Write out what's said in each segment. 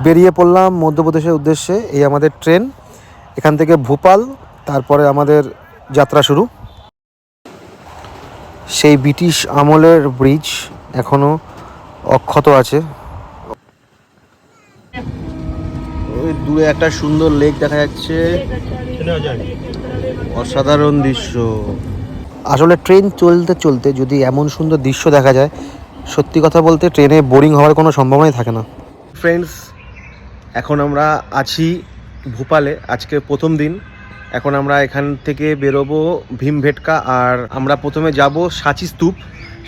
বেরিয়ে পড়লাম মধ্যপ্রদেশের উদ্দেশ্যে। এই আমাদের ট্রেন, এখান থেকে ভোপাল, তারপরে আমাদের যাত্রা শুরু। সেই ব্রিটিশ আমলের ব্রিজ এখনও অক্ষত আছে। ওই দূরে একটা সুন্দর লেক দেখা যাচ্ছে, অসাধারণ দৃশ্য। আসলে ট্রেন চলতে চলতে যদি এমন সুন্দর দৃশ্য দেখা যায়, সত্যি কথা বলতে ট্রেনে বোরিং হওয়ার কোনো সম্ভাবনাই থাকে না। ফ্রেন্ডস, এখন আমরা আছি ভোপালে, আজকে প্রথম দিন। এখন আমরা এখান থেকে বেরোবো ভীমবেটকা, আর আমরা প্রথমে যাব সাঁচি স্তূপ।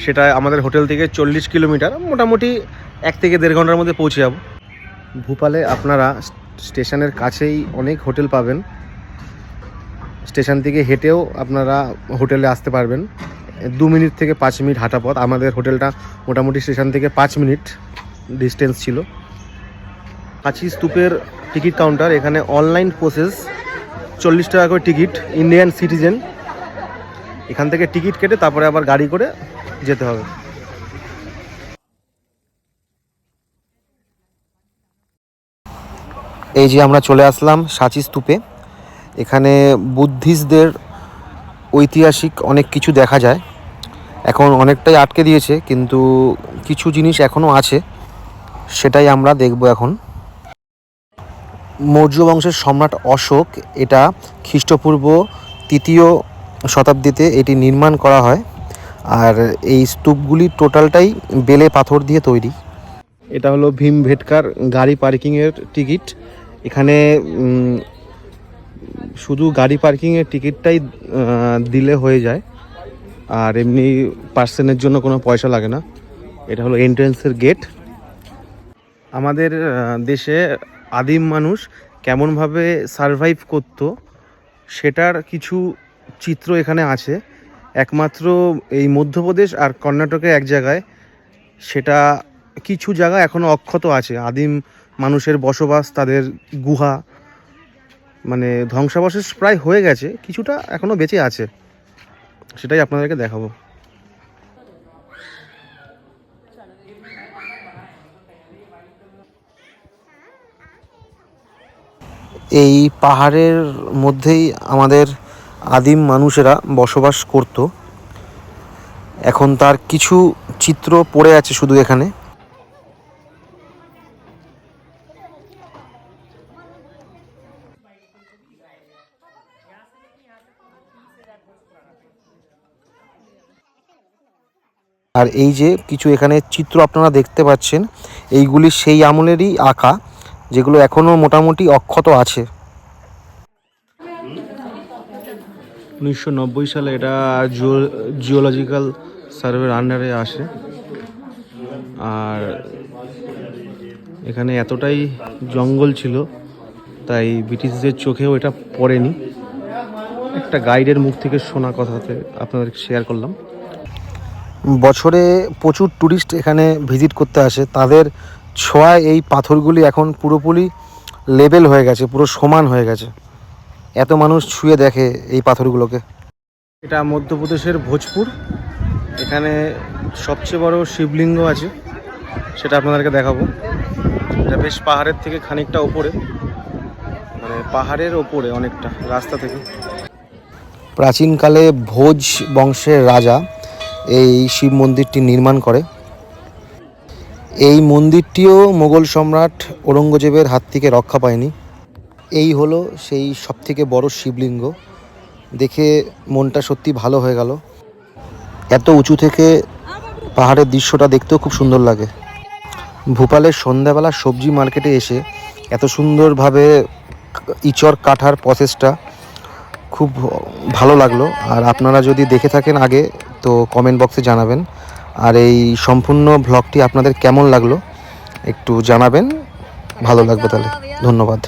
সেটা আমাদের হোটেল থেকে 40 কিলোমিটার, মোটামুটি 1 থেকে 1.5 ঘন্টার মধ্যে পৌঁছে যাব। ভোপালে আপনারা স্টেশনের কাছেই অনেক হোটেল পাবেন, স্টেশন থেকে হেঁটেও আপনারা হোটেলে আসতে পারবেন। 2 মিনিট থেকে 5 মিনিট হাঁটা পথ। আমাদের হোটেলটা মোটামুটি স্টেশন থেকে 5 মিনিট ডিস্টেন্স ছিল। সাঁচি স্তূপের টিকিট কাউন্টার, এখানে অনলাইন প্রসেস, 40 টাকা করে টিকিট, ইন্ডিয়ান সিটিজেন। এখান থেকে টিকিট কেটে তারপরে আবার গাড়ি করে যেতে হবে। এই যে আমরা চলে আসলাম সাঁচি স্তূপে। এখানে বুদ্ধিস্টদের ঐতিহাসিক অনেক কিছু দেখা যায়। এখন অনেকটাই আটকে দিয়েছে, কিন্তু কিছু জিনিস এখনও আছে, সেটাই আমরা দেখব এখন। মৌর্য বংশের সম্রাট অশোক এটা খ্রিস্টপূর্ব 3য় শতাব্দীতে এটি নির্মাণ করা হয়। আর এই স্তূপগুলি টোটালটাই বেলে পাথর দিয়ে তৈরি। এটা হলো ভীমবেটকার গাড়ি পার্কিংয়ের টিকিট। এখানে শুধু গাড়ি পার্কিংয়ের টিকিটটাই দিলে হয়ে যায়, আর এমনি পার্সনের জন্য কোনো পয়সা লাগে না। এটা হলো এন্ট্রেন্সের গেট। আমাদের দেশে আদিম মানুষ কেমনভাবে সারভাইভ করতো সেটার কিছু চিত্র এখানে আছে। একমাত্র এই মধ্যপ্রদেশ আর কর্ণাটকে এক জায়গায়, সেটা কিছু জায়গা এখনও অক্ষত আছে। আদিম মানুষের বসবাস, তাদের গুহা, মানে ধ্বংসাবশেষ প্রায় হয়ে গেছে, কিছুটা এখনও বেঁচে আছে, সেটাই আপনাদেরকে দেখাবো। এই পাহাড়ের মধ্যেই আমাদের আদিম মানুষেরা বসবাস করত। এখন তার কিছু চিত্র পড়ে আছে শুধু এখানে। আর এই যে কিছু এখানে চিত্র আপনারা দেখতে পাচ্ছেন, এইগুলি সেই আমলেরই আঁকা, যেগুলো এখনও মোটামুটি অক্ষত আছে। 1990 সালে এটা জিওলজিক্যাল সার্ভের আন্ডারে আসে। আর এখানে এতটাই জঙ্গল ছিল, তাই ব্রিটিশদের চোখেও এটা পড়েনি। একটা গাইডের মুখ থেকে শোনা কথাতে আপনাদের শেয়ার করলাম। বছরে প্রচুর ট্যুরিস্ট এখানে ভিজিট করতে আসে। তাদের ছোঁয়ায় এই পাথরগুলি এখন পুরোপুরি লেভেল হয়ে গেছে, পুরো সমান হয়ে গেছে। এত মানুষ ছুঁয়ে দেখে এই পাথরগুলোকে। এটা মধ্যপ্রদেশের ভোজপুর। এখানে সবচেয়ে বড় শিবলিঙ্গ আছে, সেটা আপনাদেরকে দেখাবো। এটা বেশ পাহাড়ের থেকে খানিকটা ওপরে, মানে পাহাড়ের ওপরে অনেকটা, রাস্তা থেকে। প্রাচীনকালে ভোজ বংশের রাজা এই শিব মন্দিরটি নির্মাণ করে। এই মন্দিরটিও মোগল সম্রাট ঔরঙ্গজেবের হাত থেকে রক্ষা পায়নি। এই হলো সেই সবথেকে বড় শিবলিঙ্গ। দেখে মনটা সত্যি ভালো হয়ে গেল। এত উঁচু থেকে পাহাড়ের দৃশ্যটা দেখতেও খুব সুন্দর লাগে। ভোপালের সন্ধ্যাবেলা সবজি মার্কেটে এসে এত সুন্দরভাবে ইঁচড় কাটার প্রসেসটা খুব ভালো লাগলো। আর আপনারা যদি দেখে থাকেন আগে, তো কমেন্ট বক্সে জানাবেন। আর এই সম্পূর্ণ ব্লগটি আপনাদের কেমন লাগলো একটু জানাবেন, ভালো লাগবে তাহলে। ধন্যবাদ।